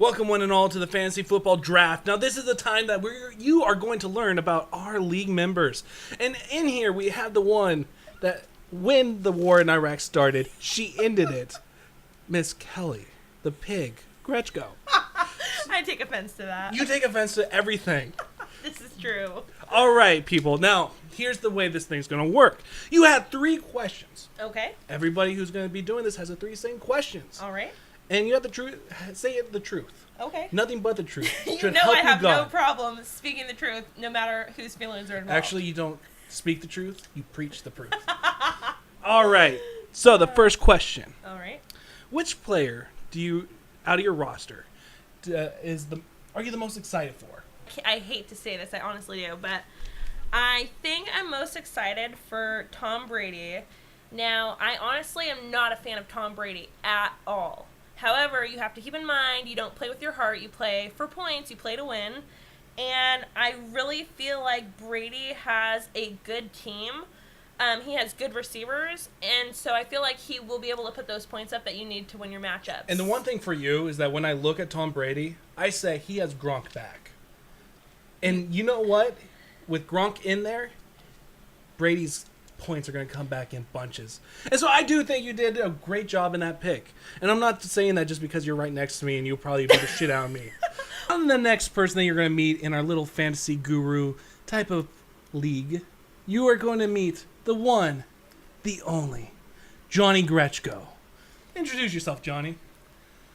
Welcome one and all to the Fantasy Football Draft. Now this is the time that you are going to learn about our league members. And in here we have the one that when the war in Iraq started, she ended it. Miss Kelly, the pig, Gretchko. I take offense to that. You take offense to everything. This is true. All right, people. Now, here's the way this thing's going to work. You had 3 questions. Okay. Everybody who's going to be doing this has the 3 same questions. All right. And you have to say the truth. Okay. Nothing but the truth. You know I have no problem speaking the truth, no matter whose feelings are involved. Actually, you don't speak the truth. You preach the truth. All right. So the first question. All right. Which player do you, out of your roster, are you the most excited for? I hate to say this, I honestly do, but I think I'm most excited for Tom Brady. Now, I honestly am not a fan of Tom Brady at all. However, you have to keep in mind, you don't play with your heart, you play for points, you play to win. And I really feel like Brady has a good team. He has good receivers, and so I feel like he will be able to put those points up that you need to win your matchups. And the one thing for you is that when I look at Tom Brady, I say he has Gronk back. And you know what? With Gronk in there, Brady's points are going to come back in bunches. And so I do think you did a great job in that pick. And I'm not saying that just because you're right next to me and you'll probably beat the shit out of me. I'm the next person that you're going to meet in our little fantasy guru type of league. You are going to meet the one, the only, Johnny Gretchko. Introduce yourself, Johnny.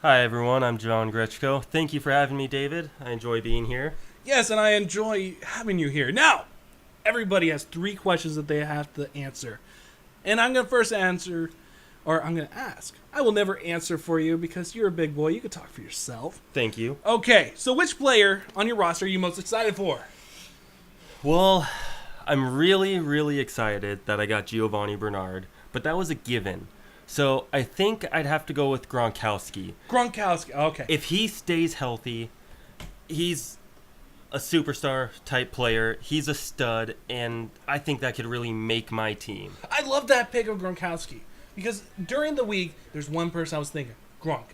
Hi, everyone. I'm John Gretchko. Thank you for having me, David. I enjoy being here. Yes, and I enjoy having you here. Now, everybody has 3 questions that they have to answer. And I'm going to first answer, or I'm going to ask. I will never answer for you because you're a big boy. You can talk for yourself. Thank you. Okay, so which player on your roster are you most excited for? Well, I'm really, really excited that I got Giovanni Bernard, but that was a given. So I think I'd have to go with Gronkowski. Gronkowski, okay. If he stays healthy, he's a superstar type player. He's a stud, and I think that could really make my team. I love that pick of Gronkowski because during the week, there's one person I was thinking, Gronk.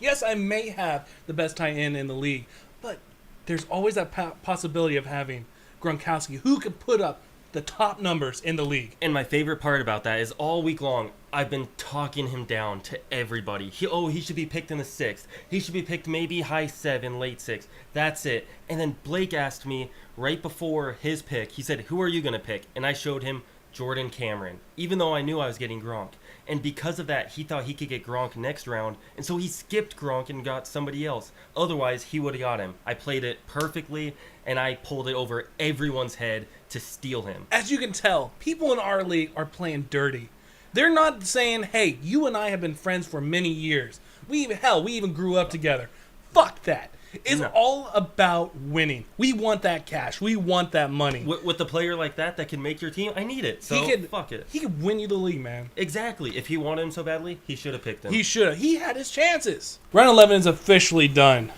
Yes, I may have the best tight end in the league, but there's always that possibility of having Gronkowski who could put up the top numbers in the league. And my favorite part about that is all week long, I've been talking him down to everybody. He should be picked in the 6th. He should be picked maybe high 7, late 6. That's it. And then Blake asked me right before his pick, he said, who are you going to pick? And I showed him Jordan Cameron, even though I knew I was getting Gronk. And because of that, he thought he could get Gronk next round, and so he skipped Gronk and got somebody else. Otherwise, he would have got him. I played it perfectly, and I pulled it over everyone's head to steal him. As you can tell, people in our league are playing dirty. They're not saying, hey, you and I have been friends for many years. We even grew up together. Fuck that. It's all about winning. We want that cash. We want that money. With a player like that can make your team, I need it. So fuck it. He could win you the league, man. Exactly. If he wanted him so badly, he should have picked him. He should have. He had his chances. Round 11 is officially done.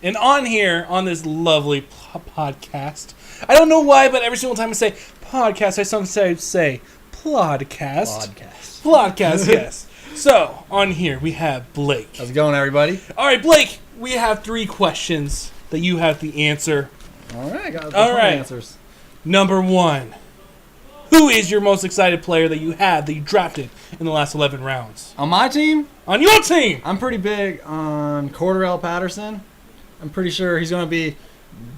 And on here, on this lovely podcast, I don't know why, but every single time I say podcast, I sometimes say plodcast. Plodcast, yes. So, on here, we have Blake. How's it going, everybody? All right, Blake, we have 3 questions that you have to answer. All right, got All right. answers. Number 1. Who is your most excited player that you drafted in the last 11 rounds? On my team? On your team! I'm pretty big on Cordarrelle Patterson. I'm pretty sure he's going to be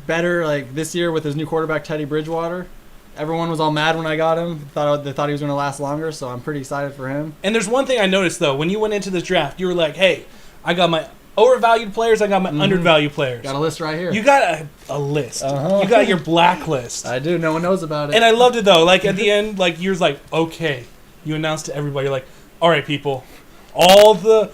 better like this year with his new quarterback, Teddy Bridgewater. Everyone was all mad when I got him. They thought he was going to last longer, so I'm pretty excited for him. And there's one thing I noticed, though. When you went into this draft, you were like, hey, I got my overvalued players, I got my undervalued players. Got a list right here. You got a list. Uh-huh. You got your blacklist. I do. No one knows about it. And I loved it, though. Like, at the end, like, you're like, okay. You announced to everybody, you're like, all right, people, all the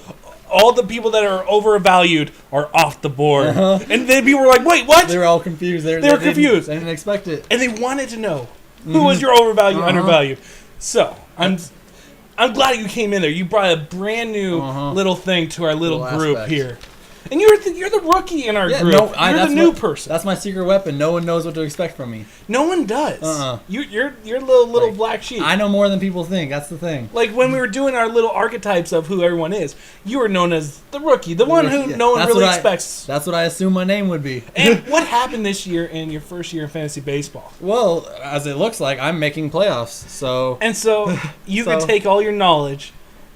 people that are overvalued are off the board. Uh-huh. And then people were like, wait, what? They were all confused. They were confused. They didn't expect it. And they wanted to know who was your overvalued, undervalued. So, I'm glad you came in there. You brought a brand new little thing to our little group aspect here. And you're the rookie in our group. You're the new person. That's my secret weapon. No one knows what to expect from me. No one does. You're little black sheep. I know more than people think. That's the thing. Like when we were doing our little archetypes of who everyone is, you were known as the rookie, the one who no one really expects. That's what I assumed my name would be. And what happened this year in your first year in fantasy baseball? Well, as it looks like, I'm making playoffs. So you can take all your knowledge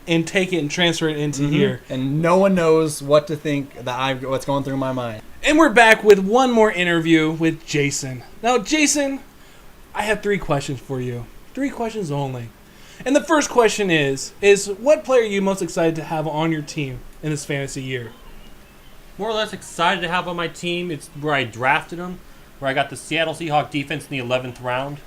and take it and transfer it into here. And no one knows what to think what's going through my mind. And we're back with one more interview with Jason. Now, Jason, I have 3 questions for you. 3 questions only. And the first question is what player are you most excited to have on your team in this fantasy year? More or less excited to have on my team. It's where I drafted him, where I got the Seattle Seahawks defense in the 11th round.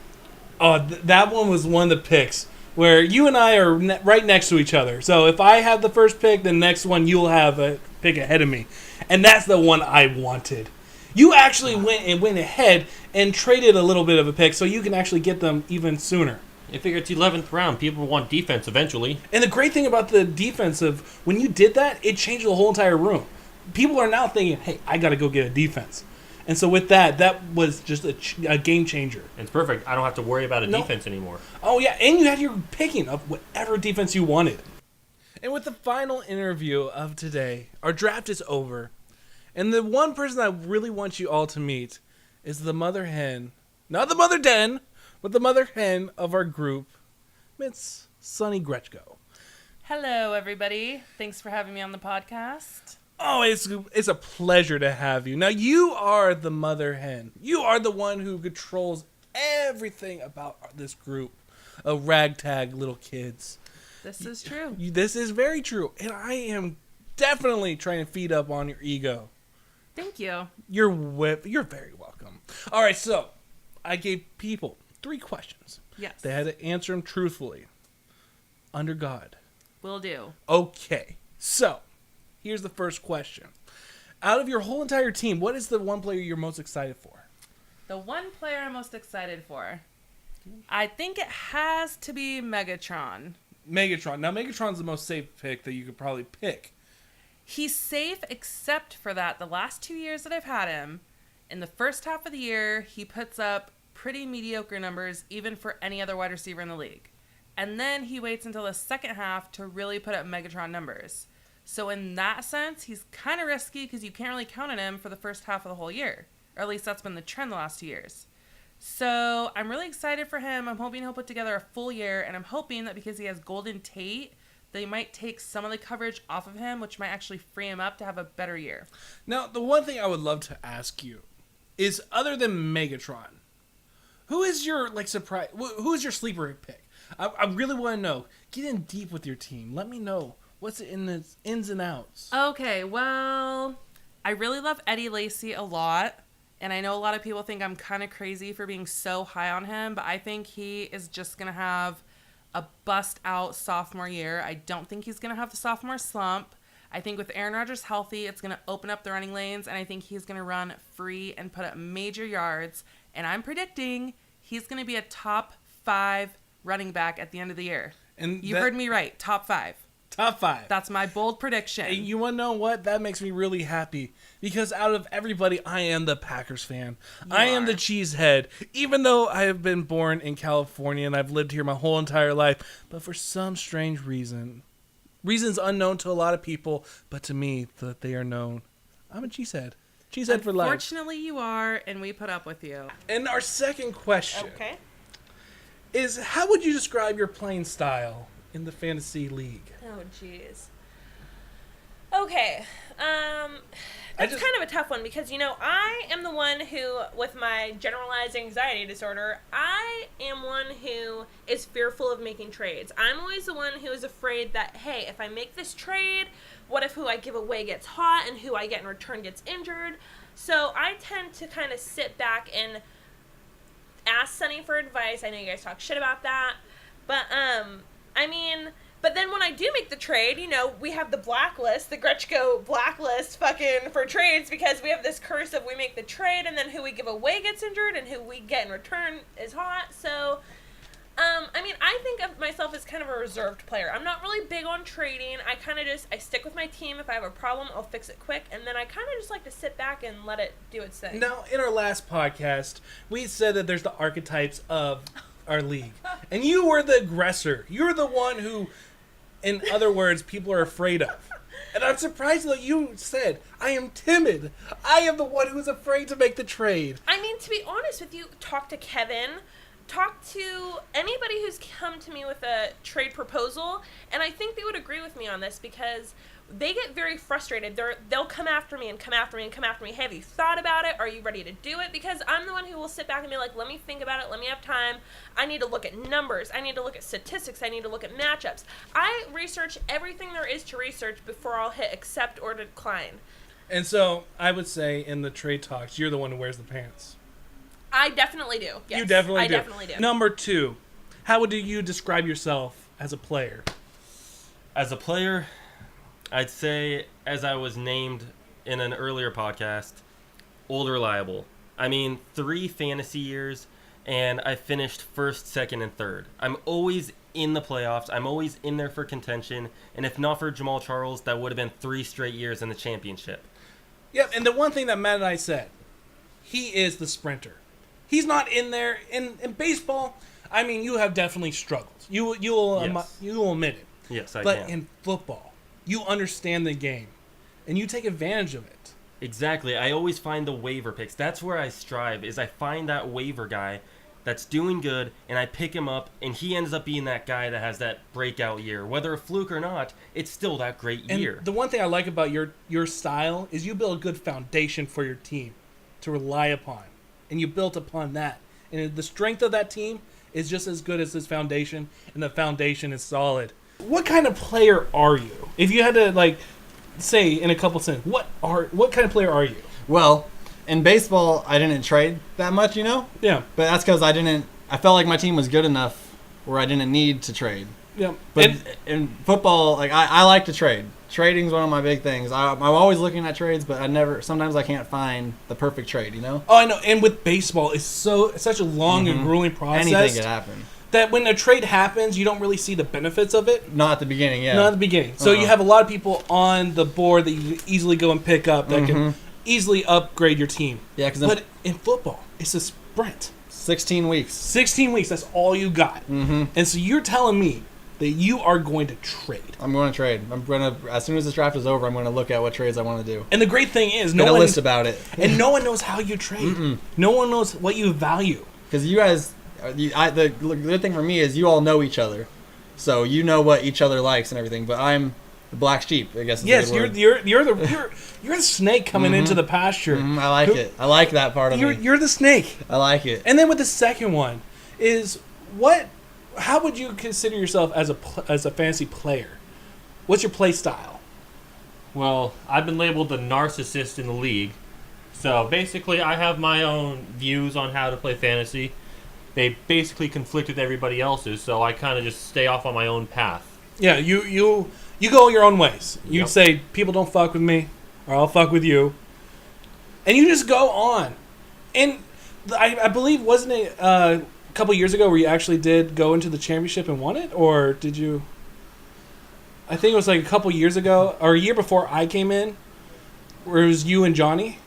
Oh, that one was one of the picks where you and I are right next to each other. So if I have the first pick, the next one you'll have a pick ahead of me. And that's the one I wanted. You actually went ahead and traded a little bit of a pick so you can actually get them even sooner. I figure it's the 11th round. People want defense eventually. And the great thing about the defensive, when you did that, it changed the whole entire room. People are now thinking, hey, I got to go get a defense. And so with that was just a game changer. It's perfect. I don't have to worry about a defense anymore. Oh, yeah, and you had your picking of whatever defense you wanted. And with the final interview of today, our draft is over. And the one person I really want you all to meet is the mother hen. Not the mother den, but the mother hen of our group. It's Sunny Gretchko. Hello, everybody. Thanks for having me on the podcast. Oh, it's a pleasure to have you. Now, you are the mother hen. You are the one who controls everything about this group of ragtag little kids. This is true. This is very true. And I am definitely trying to feed up on your ego. Thank you. You're very welcome. All right, so I gave people 3 questions. Yes. They had to answer them truthfully. Under God. Will do. Okay, so here's the first question. Out of your whole entire team, what is the one player you're most excited for? The one player I'm most excited for, I think it has to be Megatron. Megatron. Now, Megatron's the most safe pick that you could probably pick. He's safe except for that the last 2 years that I've had him, in the first half of the year, he puts up pretty mediocre numbers even for any other wide receiver in the league. And then he waits until the second half to really put up Megatron numbers. So in that sense, he's kind of risky because you can't really count on him for the first half of the whole year. Or at least that's been the trend the last 2 years. So I'm really excited for him. I'm hoping he'll put together a full year. And I'm hoping that because he has Golden Tate, they might take some of the coverage off of him, which might actually free him up to have a better year. Now, the one thing I would love to ask you is, other than Megatron, who is your surprise? Who is your sleeper pick? I really want to know. Get in deep with your team. Let me know what's in the ins and outs. Okay, well, I really love Eddie Lacy a lot. And I know a lot of people think I'm kind of crazy for being so high on him, but I think he is just going to have a bust-out sophomore year. I don't think he's going to have the sophomore slump. I think with Aaron Rodgers healthy, it's going to open up the running lanes, and I think he's going to run free and put up major yards. And I'm predicting he's going to be a top 5 running back at the end of the year. And you heard me right, top 5. Top 5. That's my bold prediction. And you want to know what? That makes me really happy. Because out of everybody, I am the Packers fan. I am the cheesehead. Even though I have been born in California and I've lived here my whole entire life. But for some strange reason, reasons unknown to a lot of people, but to me, that they are known, I'm a cheesehead. Cheesehead for life. Unfortunately, you are, and we put up with you. And our second question is, how would you describe your playing style in the fantasy league? Oh, jeez. Okay. That's kind of a tough one because, I am the one who, with my generalized anxiety disorder, I am one who is fearful of making trades. I'm always the one who is afraid that, hey, if I make this trade, what if who I give away gets hot and who I get in return gets injured? So I tend to kind of sit back and ask Sunny for advice. I know you guys talk shit about that. But, but then when I do make the trade, we have the blacklist, the Gretchko blacklist fucking for trades because we have this curse of we make the trade and then who we give away gets injured and who we get in return is hot. So I mean, I think of myself as kind of a reserved player. I'm not really big on trading. I kind of I stick with my team. If I have a problem, I'll fix it quick. And then I kind of just like to sit back and let it do its thing. Now, in our last podcast, we said that there's the archetypes of our league. And you were the aggressor. You're the one who, in other words, people are afraid of. And I'm surprised that you said, I am timid. I am the one who's afraid to make the trade. I mean, to be honest with you, talk to Kevin. Talk to anybody who's come to me with a trade proposal, and I think they would agree with me on this because they get very frustrated. They'll come after me and come after me and come after me. Hey, have you thought about it? Are you ready to do it? Because I'm the one who will sit back and be like, let me think about it. Let me have time. I need to look at numbers. I need to look at statistics. I need to look at matchups. I research everything there is to research before I'll hit accept or decline. And so I would say in the trade talks, you're the one who wears the pants. I definitely do. Yes, You definitely I do. definitely do. Number 2, how would you describe yourself as a player? As a player, I'd say, as I was named in an earlier podcast, old reliable. I mean, 3 fantasy years, and I finished first, second, and third. I'm always in the playoffs. I'm always in there for contention. And if not for Jamal Charles, that would have been 3 straight years in the championship. Yep, and the one thing that Matt and I said, he is the sprinter. He's not in there. In baseball, I mean, you have definitely struggled. You'll admit it. Yes, I But can. in football, you understand the game, and you take advantage of it. Exactly. I always find the waiver picks. That's where I strive, is I find that waiver guy that's doing good, and I pick him up, and he ends up being that guy that has that breakout year. Whether a fluke or not, it's still that great And year. the one thing I like about your style is you build a good foundation for your team to rely upon, and you built upon that. And the strength of that team is just as good as this foundation, and the foundation is solid. What kind of player are you? If you had to say in a couple sentences, what kind of player are you? Well, in baseball, I didn't trade that much, Yeah. But that's because I felt like my team was good enough where I didn't need to trade. Yeah. But in football, I like to trade. Trading is one of my big things. I'm always looking at trades, but sometimes I can't find the perfect trade, Oh, I know. And with baseball, it's such a long and grueling process. Anything could happen. That when a trade happens, you don't really see the benefits of it. Not at the beginning, yeah. Not at the beginning. So you have a lot of people on the board that you can easily go and pick up that can easily upgrade your team. Yeah, but in football, it's a sprint. 16 weeks. 16 weeks, that's all you got. And so you're telling me that you are going to trade. I'm going to trade. As soon as this draft is over, I'm going to look at what trades I want to do. And the great thing is, Get a list about it. And no one knows how you trade. No one knows what you value. Because you guys, the good thing for me is you all know each other, so you know what each other likes and everything. But I'm the black sheep, I guess. Yes, you're the snake coming into the pasture. I like it. I like that part of me. You're the snake. I like it. And then with the second one is how would you consider yourself as a fantasy player? What's your play style? Well, I've been labeled the narcissist in the league. So basically, I have my own views on how to play fantasy. They basically conflict with everybody else's, so I kind of just stay off on my own path. Yeah, you go your own ways. You Yep. say, people don't fuck with me, or I'll fuck with you. And you just go on. And I believe, wasn't it a couple years ago where you actually did go into the championship and won it? Or did you? I think it was like a couple years ago, or a year before I came in, where it was you and Johnny.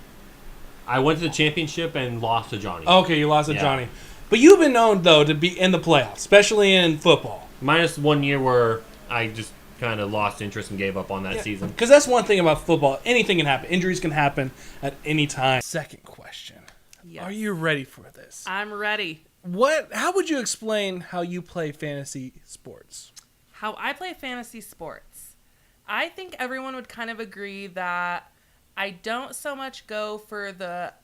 I went to the championship and lost to Johnny. Okay, you lost to Yeah. Johnny. But you've been known, though, to be in the playoffs, especially in football. Minus 1 year where I just kind of lost interest and gave up on that season. Because that's one thing about football. Anything can happen. Injuries can happen at any time. Second question. Yes. Are you ready for this? I'm ready. How would you explain how you play fantasy sports? How I play fantasy sports. I think everyone would kind of agree that I don't so much go for the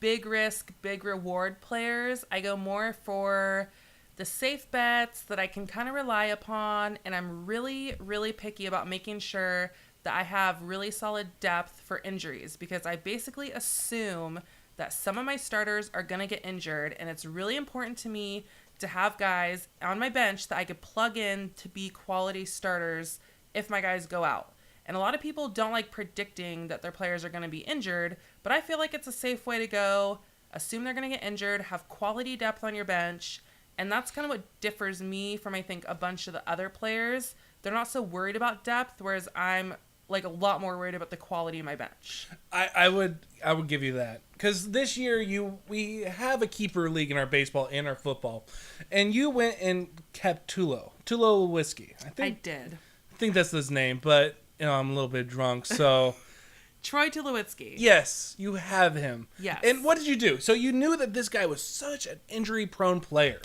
big risk, big reward players. I go more for the safe bets that I can kind of rely upon, and I'm really, really picky about making sure that I have really solid depth for injuries, because I basically assume that some of my starters are going to get injured, and it's really important to me to have guys on my bench that I could plug in to be quality starters if my guys go out. And a lot of people don't like predicting that their players are going to be injured, but I feel like it's a safe way to go. Assume they're going to get injured, have quality depth on your bench, And that's kind of what differs me from, I think, a bunch of the other players. They're not so worried about depth, whereas I'm like a lot more worried about the quality of my bench. I would give you that, because this year we have a keeper league in our baseball and our football, and you went and kept Tulo Whiskey. I did. I think that's his name, but I'm a little bit drunk, so Troy Tulowitzki. yes, you have him. Yes. And what did you do? So you knew that this guy was such an injury-prone player.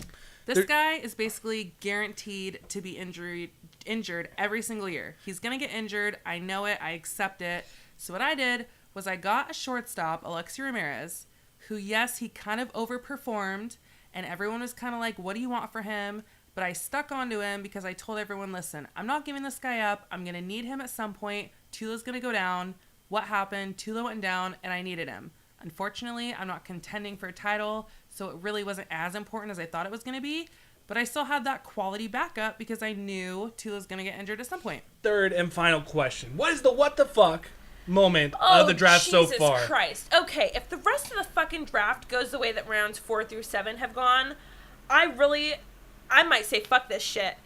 This guy is basically guaranteed to be injured every single year. He's going to get injured. I know it. I accept it. So what I did was I got a shortstop, Alexi Ramirez, who, yes, he kind of overperformed, and everyone was kind of like, what do you want for him? But I stuck onto him because I told everyone, listen, I'm not giving this guy up. I'm going to need him at some point. Tulo's going to go down. What happened? Tulo went down, and I needed him. Unfortunately, I'm not contending for a title, so it really wasn't as important as I thought it was going to be. But I still had that quality backup because I knew Tulo's going to get injured at some point. Third and final question. What is the what the fuck moment of the draft so far? Jesus Christ. Okay, if the rest of the fucking draft goes the way that rounds 4 through 7 have gone, I might say fuck this shit.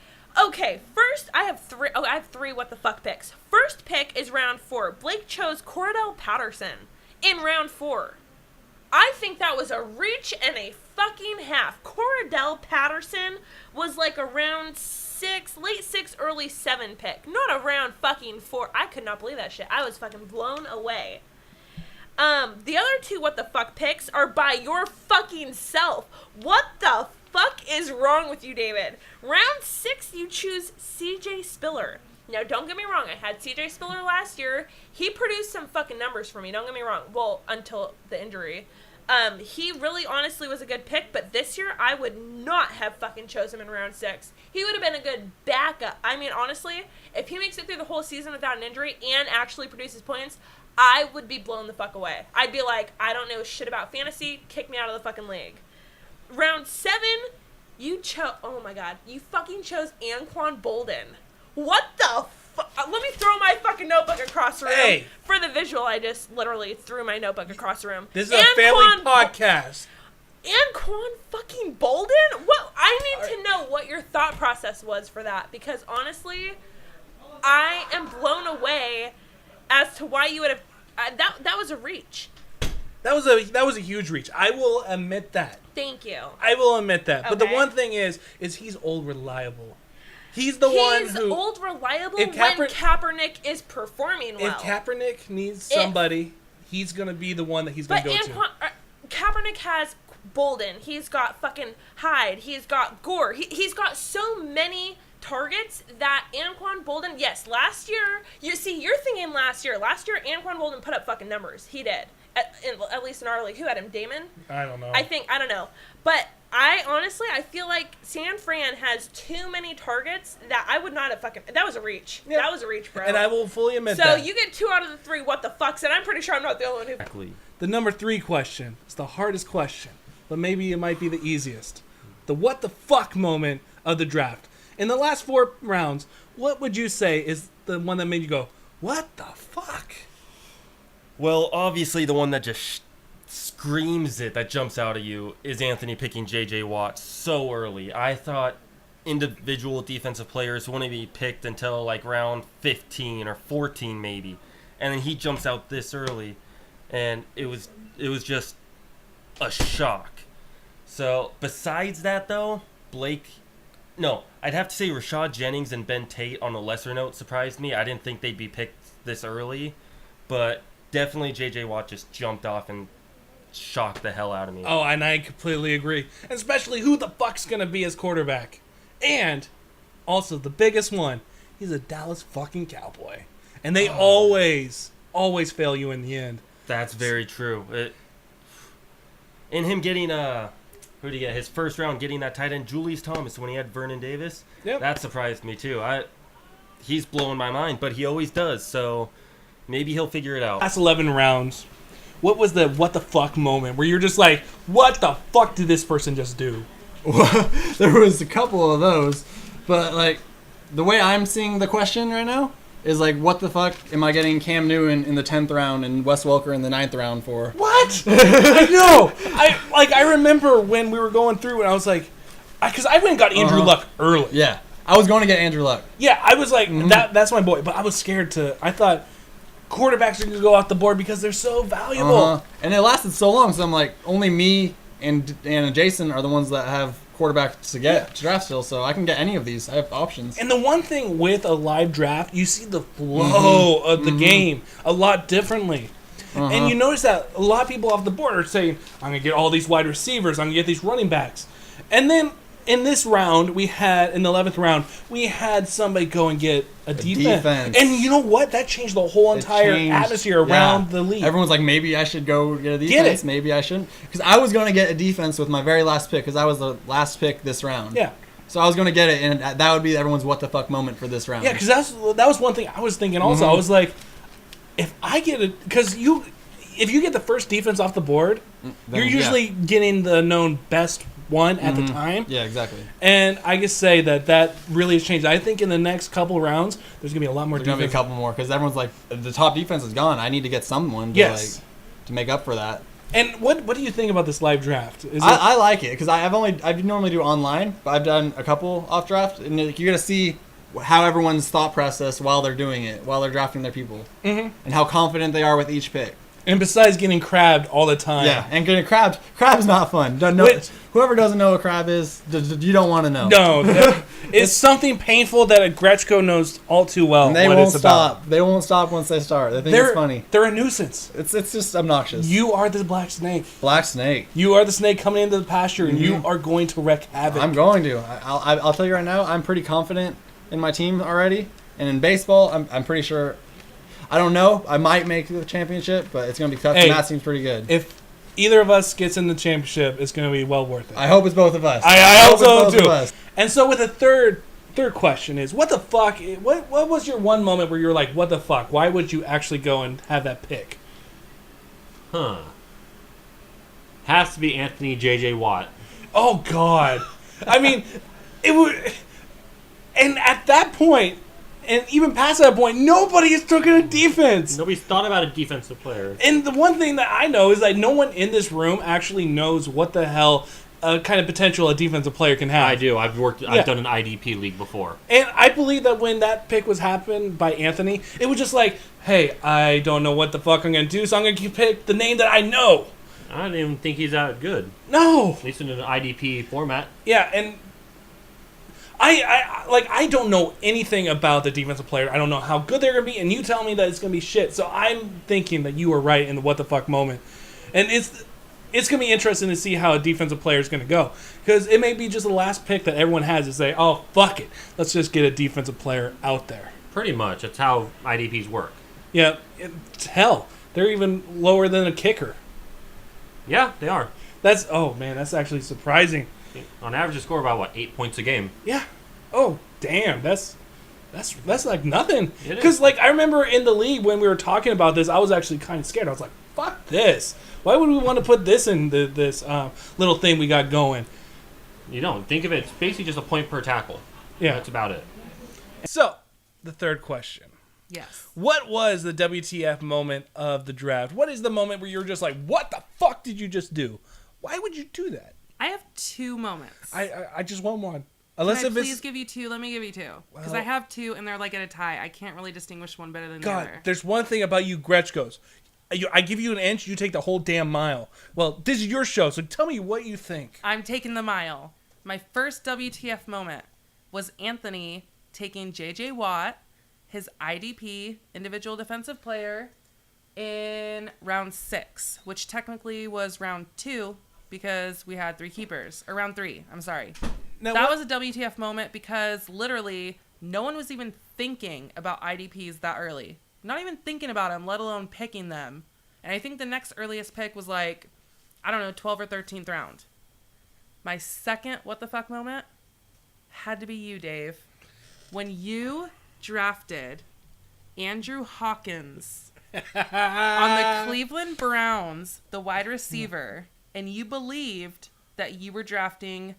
Okay, first I have three what the fuck picks. First pick is round 4. Blake chose Cordell Patterson in round 4. I think that was a reach and a fucking half. Cordell Patterson was like a round 6, late 6, early 7 pick. Not a round fucking 4. I could not believe that shit. I was fucking blown away. The other 2 what the fuck picks are by your fucking self. What the fuck is wrong with you, David? Round 6, you choose CJ Spiller. Now, don't get me wrong. I had CJ Spiller last year. He produced some fucking numbers for me. Don't get me wrong. Well, until the injury. He really honestly was a good pick, but this year I would not have fucking chosen him in round 6. He would have been a good backup. I mean, honestly, if he makes it through the whole season without an injury and actually produces points, I would be blown the fuck away. I'd be like, I don't know shit about fantasy. Kick me out of the fucking league. Round 7, oh my god, you fucking chose Anquan Bolden. What the fuck? Let me throw my fucking notebook across the room. Hey. For the visual, I just literally threw my notebook across the room. This is a family podcast. Anquan fucking Bolden? What? I need to know what your thought process was for that, because honestly, I am blown away as to why you would have. That was a reach. That was a huge reach. I will admit that. Thank you. I will admit that. But the Okay. one thing is he's old reliable. He's the one who. He's old reliable if when Kaepernick is performing well. If Kaepernick needs somebody, he's gonna be the one that he's gonna go to. Kaepernick has Bolden. He's got fucking Hyde. He's got Gore. He's got so many targets that Anquan Bolden. Yes, last year. You're thinking last year. Last year, Anquan Bolden put up fucking numbers. He did. At least in our league. Who had him? Damon? I don't know. I don't know. But I feel like San Fran has too many targets that I would not have fucking. That was a reach. Yeah. That was a reach, bro. And I will fully admit so that. you get 2 out of the 3 what the fucks, and I'm pretty sure I'm not the only one who. Exactly. The number 3 question is the hardest question, but maybe it might be the easiest. The what the fuck moment of the draft. In the last 4 rounds, what would you say is the one that made you go, what the fuck? Well, obviously the one that just screams it, that jumps out at you, is Anthony picking J.J. Watt so early. I thought individual defensive players wouldn't be picked until like round 15 or 14 maybe. And then he jumps out this early, and it was just a shock. So, besides that though, I'd have to say Rashad Jennings and Ben Tate on a lesser note surprised me. I didn't think they'd be picked this early, but definitely J.J. Watt just jumped off and shocked the hell out of me. Oh, and I completely agree. Especially who the fuck's going to be his quarterback. And also the biggest one, he's a Dallas fucking Cowboy. And they always fail you in the end. That's very true. And him getting who did he get? His first round getting that tight end, Julius Thomas, when he had Vernon Davis. Yep. That surprised me too. He's blowing my mind, but he always does. So maybe he'll figure it out. Last 11 rounds, what was the what the fuck moment where you're just like, what the fuck did this person just do? Well, there was a couple of those, but like the way I'm seeing the question right now is like, what the fuck am I getting Cam Newton in the 10th round and Wes Welker in the 9th round for? What? I know. I remember when we were going through and I was like, because I went and got Andrew Luck early. Yeah. I was going to get Andrew Luck. Yeah, I was like, that's my boy. But I was scared I thought quarterbacks are going to go off the board because they're so valuable. And it lasted so long, so I'm like, only me and Jason are the ones that have quarterbacks to get to draft still, so I can get any of these. I have options. And the one thing with a live draft, you see the flow of the game a lot differently. And you notice that a lot of people off the board are saying, I'm going to get all these wide receivers, I'm going to get these running backs. And then in this round, in the 11th round, we had somebody go and get a defense. And you know what? That changed the whole entire atmosphere around the league. Everyone's like, maybe I should go get a defense. Maybe I shouldn't. Because I was going to get a defense with my very last pick, because I was the last pick this round. Yeah. So I was going to get it, and that would be everyone's what the fuck moment for this round. Yeah, because that was one thing I was thinking also. I was like, if I get it, because if you get the first defense off the board, you're usually getting the known best one at the time. Yeah, exactly. And I just say that really has changed. I think in the next couple rounds, there's going to be a lot more defense. There's going to be a couple more, because everyone's like, the top defense is gone. I need to get someone to make up for that. And what do you think about this live draft? I like it, because I normally do online, but I've done a couple off draft, and you're going to see how everyone's thought process while they're doing it, while they're drafting their people, and how confident they are with each pick. And besides getting crabbed all the time. Yeah, and getting crab's not fun. Whoever doesn't know what crab is, you don't want to know. No, it's something painful that a Gretchko knows all too well. And they won't stop. They won't stop once they start. They think it's funny. They're a nuisance. It's just obnoxious. You are the black snake. Black snake. You are the snake coming into the pasture, and you are going to wreak havoc. I'm going to. I'll tell you right now, I'm pretty confident in my team already. And in baseball, I'm pretty sure. I don't know. I might make the championship, but it's going to be tough. Matt seems pretty good. If either of us gets in the championship, it's going to be well worth it. I hope it's both of us. I hope so too. And so with the third question is, what the fuck? What was your one moment where you were like, what the fuck? Why would you actually go and have that pick? Has to be Anthony J.J. Watt. Oh, God. I mean, it would... And at that point... And even past that point, nobody has taken a defense. Nobody's thought about a defensive player. And the one thing that I know is that no one in this room actually knows what the hell kind of potential a defensive player can have. I do. I've done an IDP league before. And I believe that when that pick was happened by Anthony, it was just like, hey, I don't know what the fuck I'm going to do, so I'm going to pick the name that I know. I don't even think he's that good. No. At least in an IDP format. Yeah, and... I don't know anything about the defensive player. I don't know how good they're going to be, and you tell me that it's going to be shit. So I'm thinking that you were right in the what the fuck moment. And it's going to be interesting to see how a defensive player is going to go. Because it may be just the last pick that everyone has to say, oh, fuck it. Let's just get a defensive player out there. Pretty much. That's how IDPs work. Yeah. Hell, they're even lower than a kicker. Yeah, they are. That's actually surprising. On average, they score about 8 points a game. Yeah. Oh, damn. That's like nothing. Because I remember in the league when we were talking about this, I was actually kind of scared. I was like, "Fuck this! Why would we want to put this in this little thing we got going?" You don't think of it. It's basically just a point per tackle. Yeah, that's about it. So, the third question. Yes. What was the WTF moment of the draft? What is the moment where you're just like, "What the fuck did you just do? Why would you do that?" I have two moments. I just want one. Unless Can I please give you two? Let me give you two. Because I have two, and they're at a tie. I can't really distinguish one better than the other. There's one thing about you Gretchkos. I give you an inch, you take the whole damn mile. Well, this is your show, so tell me what you think. I'm taking the mile. My first WTF moment was Anthony taking J.J. Watt, his IDP, individual defensive player, in round 6, which technically was round 2, because we had 3 keepers. Or round 3, I'm sorry. Now, that was a WTF moment because literally no one was even thinking about IDPs that early. Not even thinking about them, let alone picking them. And I think the next earliest pick was 12th or 13th round. My second what the fuck moment had to be you, Dave. When you drafted Andrew Hawkins on the Cleveland Browns, the wide receiver, and you believed that you were drafting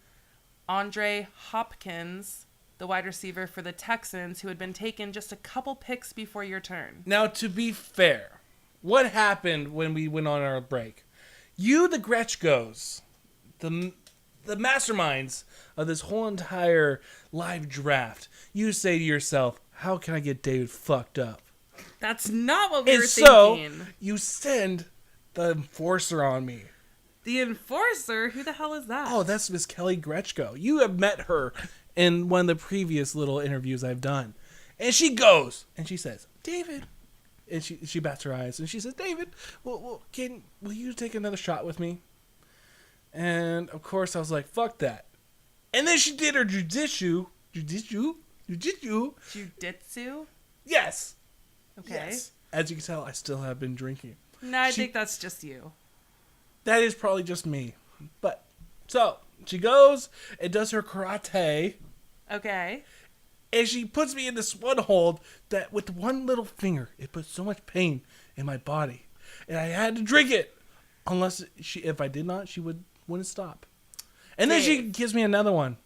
Andre Hopkins, the wide receiver for the Texans, who had been taken just a couple picks before your turn. Now, to be fair, what happened when we went on our break? You, the Gretchkos, the the masterminds of this whole entire live draft, you say to yourself, how can I get David fucked up? That's not what we And were so, thinking. you send the enforcer on me. The enforcer? Who the hell is that? Oh, that's Miss Kelly Gretchko. You have met her in one of the previous little interviews I've done. And she goes, and she says, David. And she bats her eyes, and she says, David, will you take another shot with me? And, of course, I was like, fuck that. And then she did her jujitsu. Jujitsu? Yes. Okay. Yes. As you can tell, I still have been drinking. No, I think that's just you. That is probably just me. But, so, she goes and does her karate. Okay. And she puts me in this one hold that with one little finger, it put so much pain in my body. And I had to drink it. Unless if I did not, she wouldn't stop. And then she gives me another one.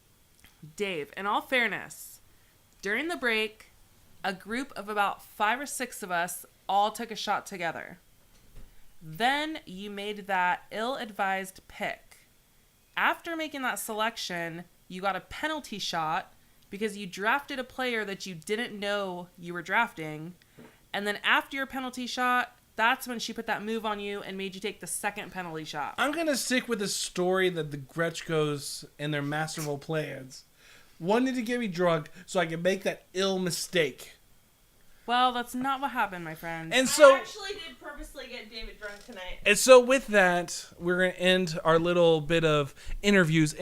Dave, in all fairness, during the break, a group of about 5 or 6 of us all took a shot together. Then you made that ill-advised pick. After making that selection, you got a penalty shot because you drafted a player that you didn't know you were drafting. And then after your penalty shot, that's when she put that move on you and made you take the second penalty shot. I'm going to stick with the story that the Gretchkos and their masterful plans wanted to get me drunk so I could make that ill mistake. Well, that's not what happened, my friend. And so, I actually did purposely get David drunk tonight. and so with that, we're going to end our little bit of interviews.